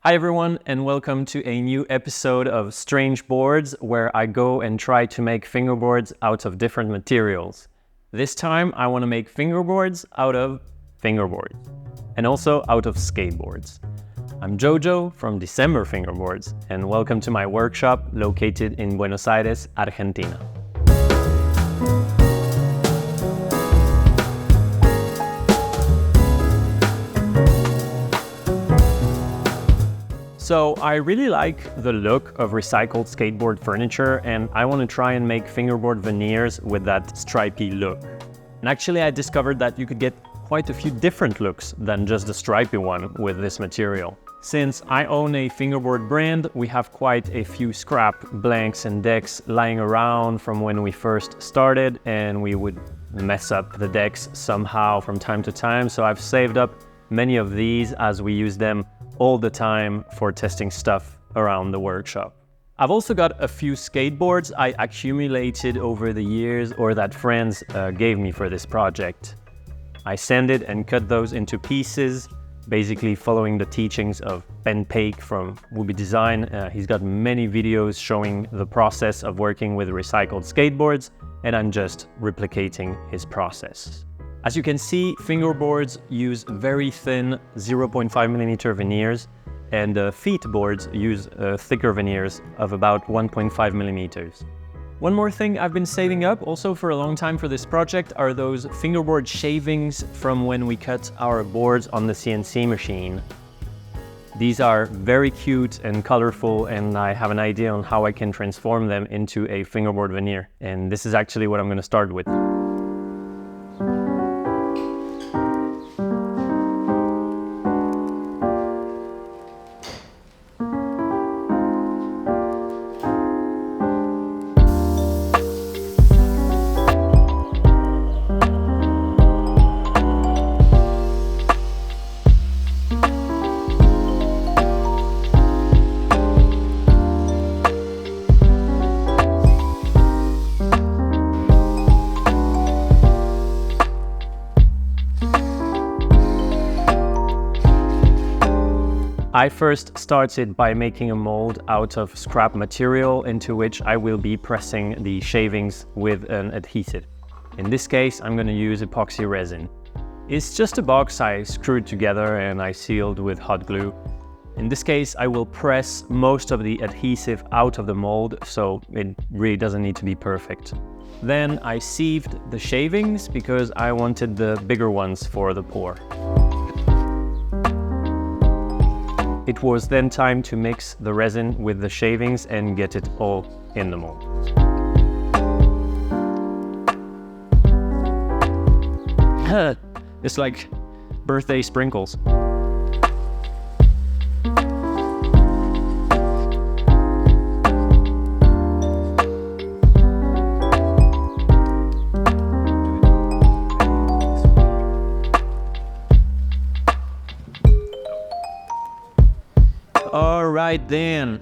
Hi everyone, and welcome to a new episode of Strange Boards, where I go and try to make fingerboards out of different materials. This time I want to make fingerboards out of fingerboards, and also out of skateboards. I'm Jojo from December Fingerboards, and welcome to my workshop located in Buenos Aires, Argentina. So I really like the look of recycled skateboard furniture, and I want to try and make fingerboard veneers with that stripy look. And actually I discovered that you could get quite a few different looks than just the stripy one with this material. Since I own a fingerboard brand, we have quite a few scrap blanks and decks lying around from when we first started, and we would mess up the decks somehow from time to time. So I've saved up many of these as we use them all the time for testing stuff around the workshop. I've also got a few skateboards I accumulated over the years or that friends gave me for this project. I sanded and cut those into pieces, basically following the teachings of Ben Paik from Wooby Design. He's got many videos showing the process of working with recycled skateboards, and I'm just replicating his process. As you can see, fingerboards use very thin 0.5mm veneers, and feet boards use thicker veneers of about 1.5mm. One more thing I've been saving up also for a long time for this project are those fingerboard shavings from when we cut our boards on the CNC machine. These are very cute and colorful, and I have an idea on how I can transform them into a fingerboard veneer. And this is actually what I'm going to start with. I first started by making a mold out of scrap material into which I will be pressing the shavings with an adhesive. In this case, I'm going to use epoxy resin. It's just a box I screwed together and I sealed with hot glue. In this case, I will press most of the adhesive out of the mold, so it really doesn't need to be perfect. Then I sieved the shavings because I wanted the bigger ones for the pour. It was then time to mix the resin with the shavings and get it all in the mold. It's like birthday sprinkles. Alright then.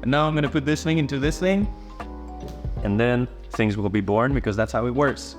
And now I'm gonna put this thing into this thing, and then things will be born, because that's how it works.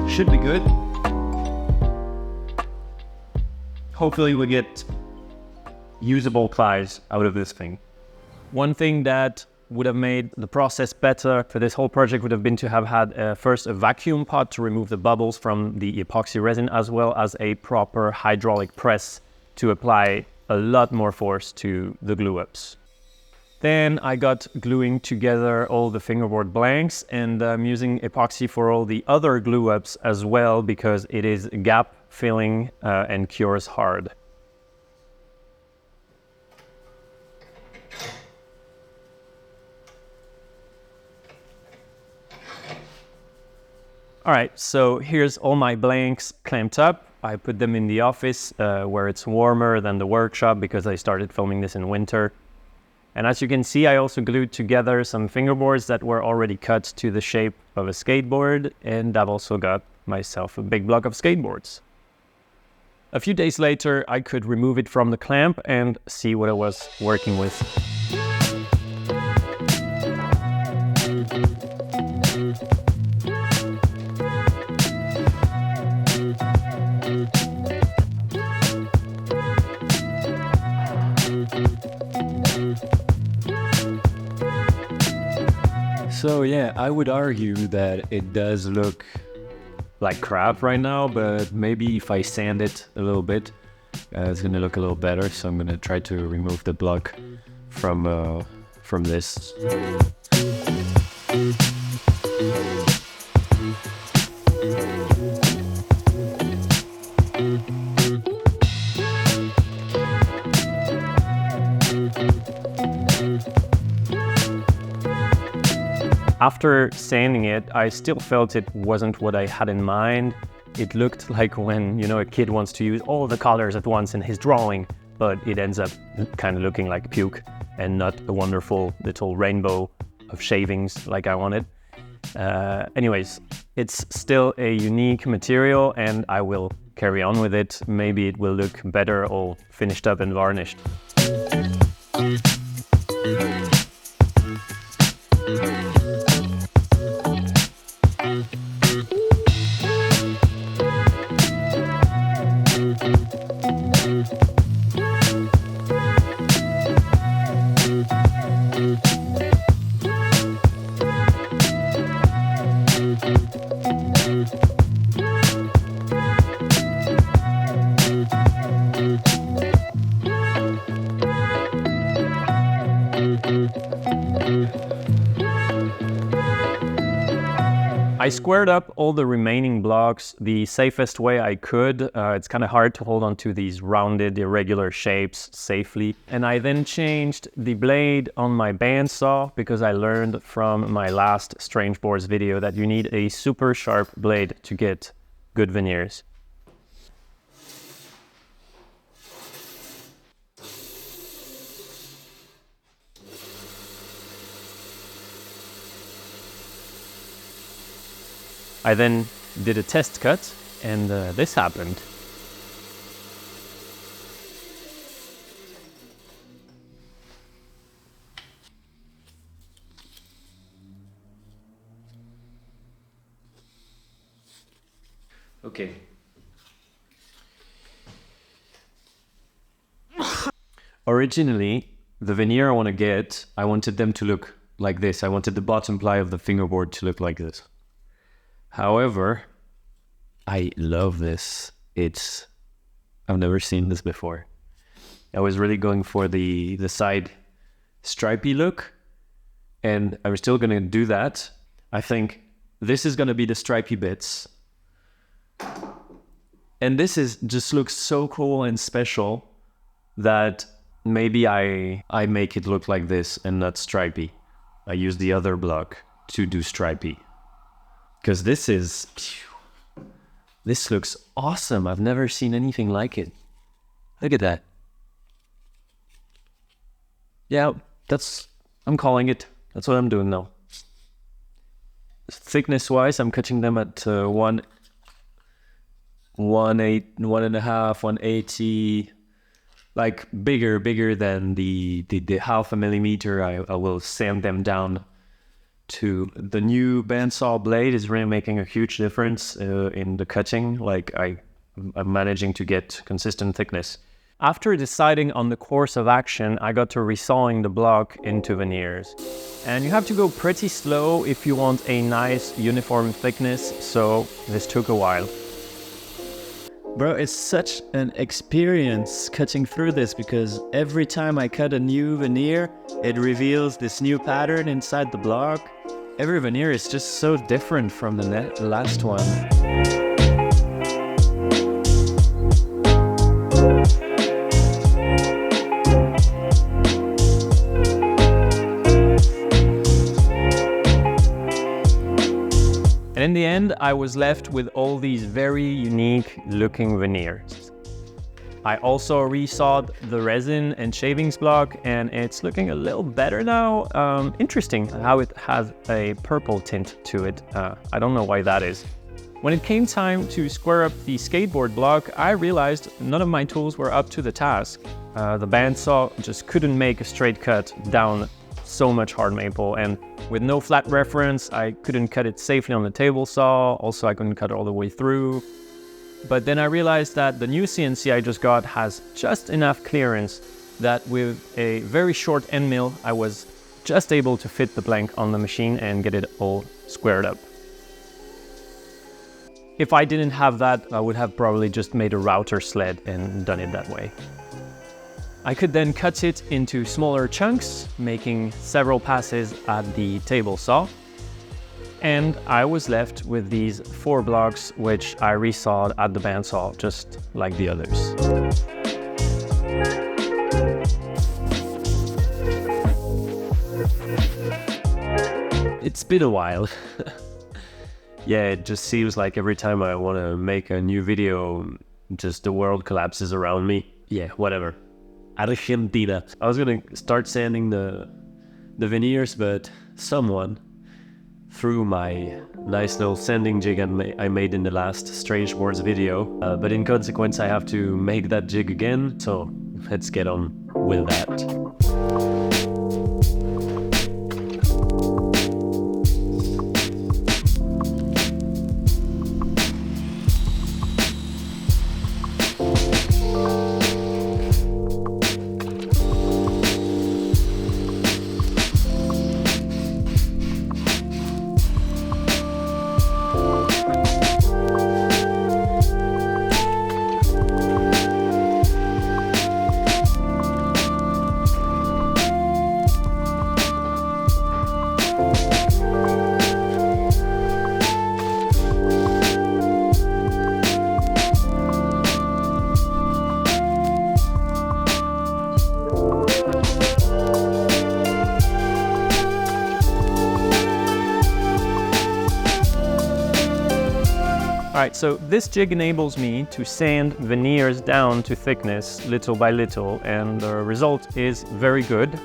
Should be good. Hopefully we'll get usable plies out of this thing. One thing that would have made the process better for this whole project would have been to have had first a vacuum pot to remove the bubbles from the epoxy resin, as well as a proper hydraulic press to apply a lot more force to the glue ups. Then I got gluing together all the fingerboard blanks, and I'm using epoxy for all the other glue ups as well, because it is gap filling and cures hard. All right, so here's all my blanks clamped up. I put them in the office where it's warmer than the workshop, because I started filming this in winter. And as you can see, I also glued together some fingerboards that were already cut to the shape of a skateboard, and I've also got myself a big block of skateboards. A few days later, I could remove it from the clamp and see what I was working with. So yeah, I would argue that it does look like crap right now, but maybe if I sand it a little bit, it's gonna look a little better. So I'm gonna try to remove the block from this. After sanding it, I still felt it wasn't what I had in mind. It looked like when, a kid wants to use all the colors at once in his drawing, but it ends up kind of looking like puke and not a wonderful little rainbow of shavings like I wanted. Anyways, it's still a unique material and I will carry on with it. Maybe it will look better all finished up and varnished. I squared up all the remaining blocks the safest way I could. It's kind of hard to hold on to these rounded, irregular shapes safely. And I then changed the blade on my bandsaw because I learned from my last Skateboards video that you need a super sharp blade to get good veneers. I then did a test cut, and this happened. Okay. Originally, the veneer I wanted them to look like this. I wanted the bottom ply of the fingerboard to look like this. However, I love this. I've never seen this before. I was really going for the side stripy look, and I'm still gonna do that. I think this is gonna be the stripy bits. And this just looks so cool and special that maybe I make it look like this and not stripy. I use the other block to do stripy. Because this looks awesome. I've never seen anything like it. Look at that. Yeah, I'm calling it. That's what I'm doing now. Thickness wise, I'm cutting them at 1.5, 180, like bigger than the 0.5 millimeter. I will sand them down to the new bandsaw blade. Is really making a huge difference in the cutting. Like I'm managing to get consistent thickness. After deciding on the course of action, I got to resawing the block into veneers. And you have to go pretty slow if you want a nice uniform thickness, so this took a while. Bro, it's such an experience cutting through this because every time I cut a new veneer, it reveals this new pattern inside the block. Every veneer is just so different from the last one. And in the end, I was left with all these very unique looking veneers. I also resawed the resin and shavings block, and it's looking a little better now. Interesting how it has a purple tint to it. I don't know why that is. When it came time to square up the skateboard block, I realized none of my tools were up to the task. The bandsaw just couldn't make a straight cut down so much hard maple, and with no flat reference, I couldn't cut it safely on the table saw. Also, I couldn't cut it all the way through. But then I realized that the new CNC I just got has just enough clearance that with a very short end mill, I was just able to fit the blank on the machine and get it all squared up. If I didn't have that, I would have probably just made a router sled and done it that way. I could then cut it into smaller chunks, making several passes at the table saw. And I was left with these 4 blocks, which I resawed at the bandsaw, just like the others. It's been a while. Yeah, it just seems like every time I want to make a new video, just the world collapses around me. Yeah, whatever. Argentina. I was gonna start sanding the veneers, but someone threw my nice little sanding jig I made in the last Skateboards video. But in consequence, I have to make that jig again. So let's get on with that. Alright, so this jig enables me to sand veneers down to thickness little by little, and the result is very good.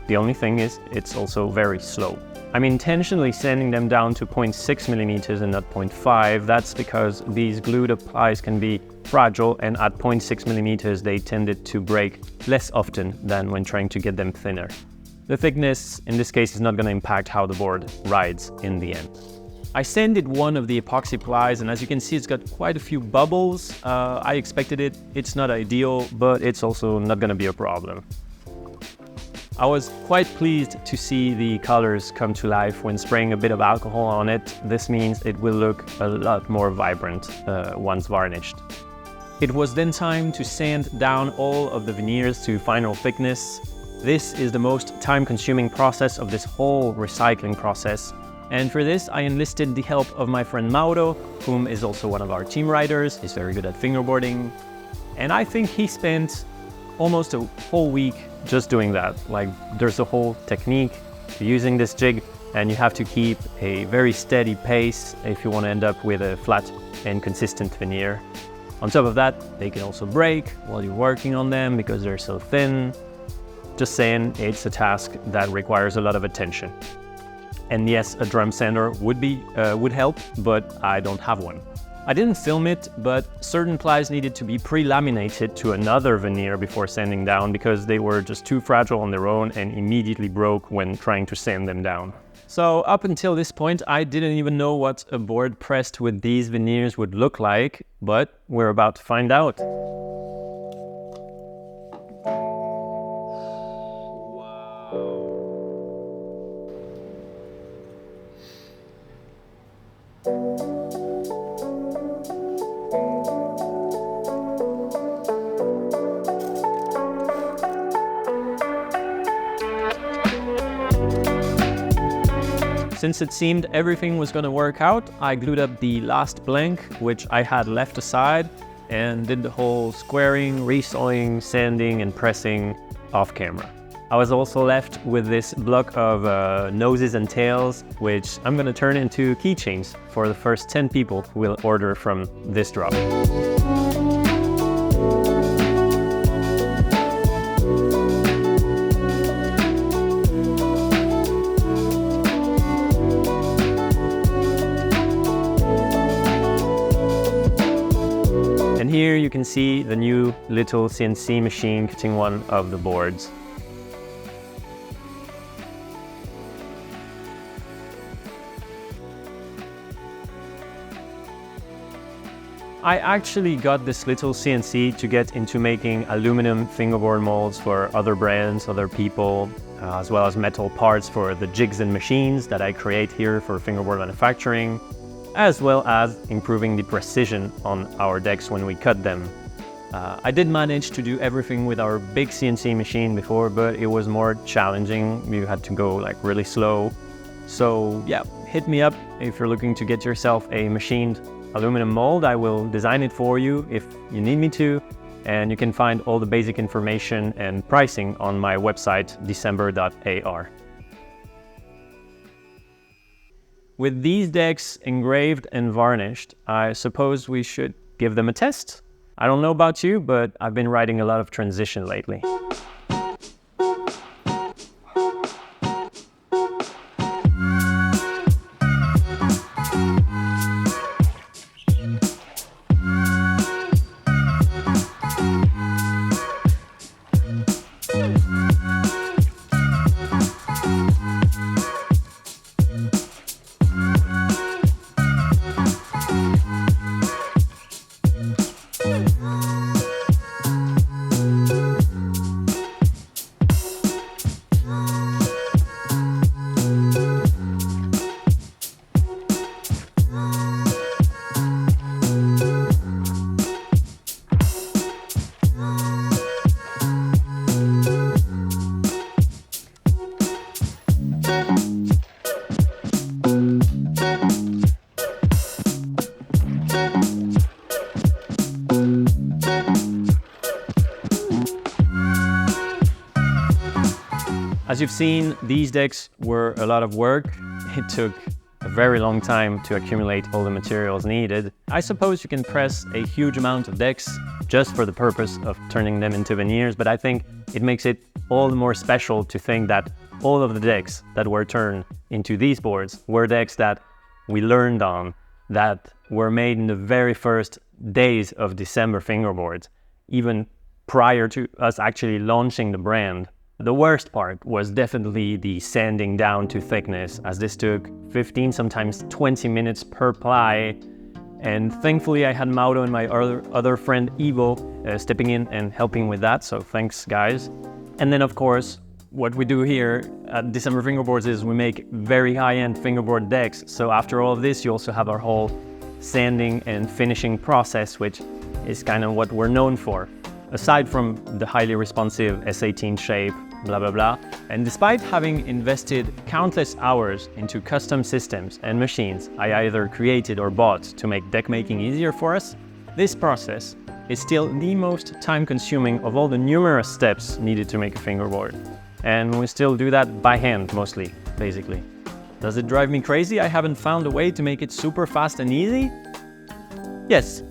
The only thing is, it's also very slow. I'm intentionally sanding them down to 0.6 millimeters and not 0.5. That's because these glued up plies can be fragile, and at 0.6 millimeters they tended to break less often than when trying to get them thinner. The thickness in this case is not going to impact how the board rides in the end. I sanded one of the epoxy plies, and as you can see, it's got quite a few bubbles. I expected it. It's not ideal, but it's also not going to be a problem. I was quite pleased to see the colors come to life when spraying a bit of alcohol on it. This means it will look a lot more vibrant once varnished. It was then time to sand down all of the veneers to final thickness. This is the most time-consuming process of this whole recycling process. And for this, I enlisted the help of my friend Mauro, whom is also one of our team riders. He's very good at fingerboarding. And I think he spent almost a whole week just doing that. Like, there's a whole technique to using this jig, and you have to keep a very steady pace if you want to end up with a flat and consistent veneer. On top of that, they can also break while you're working on them because they're so thin. Just saying, it's a task that requires a lot of attention. And yes, a drum sander would help, but I don't have one. I didn't film it, but certain plies needed to be pre-laminated to another veneer before sanding down because they were just too fragile on their own and immediately broke when trying to sand them down. So up until this point, I didn't even know what a board pressed with these veneers would look like, but we're about to find out. Since it seemed everything was going to work out, I glued up the last blank, which I had left aside, and did the whole squaring, resawing, sanding, and pressing off camera. I was also left with this block of noses and tails, which I'm going to turn into keychains for the first 10 people who will order from this drop. And here you can see the new little CNC machine cutting one of the boards. I actually got this little CNC to get into making aluminum fingerboard molds for other brands, other people, as well as metal parts for the jigs and machines that I create here for fingerboard manufacturing, as well as improving the precision on our decks when we cut them. I did manage to do everything with our big CNC machine before, but it was more challenging. You had to go like really slow. So yeah, hit me up if you're looking to get yourself a machined aluminum mold. I will design it for you if you need me to, and you can find all the basic information and pricing on my website, december.ar. With these decks engraved and varnished, I suppose we should give them a test. I don't know about you, but I've been writing a lot of transition lately. As you've seen, these decks were a lot of work. It took a very long time to accumulate all the materials needed. I suppose you can press a huge amount of decks just for the purpose of turning them into veneers, but I think it makes it all the more special to think that all of the decks that were turned into these boards were decks that we learned on, that were made in the very first days of December Fingerboards, even prior to us actually launching the brand. The worst part was definitely the sanding down to thickness, as this took 15, sometimes 20 minutes per ply. And thankfully I had Mauro and my other friend Ivo stepping in and helping with that, so thanks guys. And then of course, what we do here at December Fingerboards is we make very high-end fingerboard decks. So after all of this, you also have our whole sanding and finishing process, which is kind of what we're known for. Aside from the highly responsive S18 shape, blah, blah, blah. And despite having invested countless hours into custom systems and machines I either created or bought to make deck making easier for us, this process is still the most time-consuming of all the numerous steps needed to make a fingerboard. And we still do that by hand, mostly, basically. Does it drive me crazy I haven't found a way to make it super fast and easy? Yes.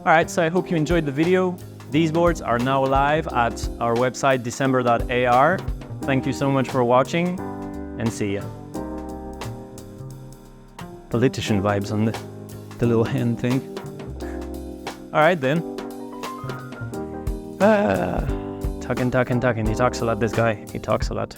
Alright, so I hope you enjoyed the video. These boards are now live at our website, december.ar. Thank you so much for watching, and see ya. Politician vibes on the little hand thing. Alright then. Talking. He talks a lot, this guy. He talks a lot.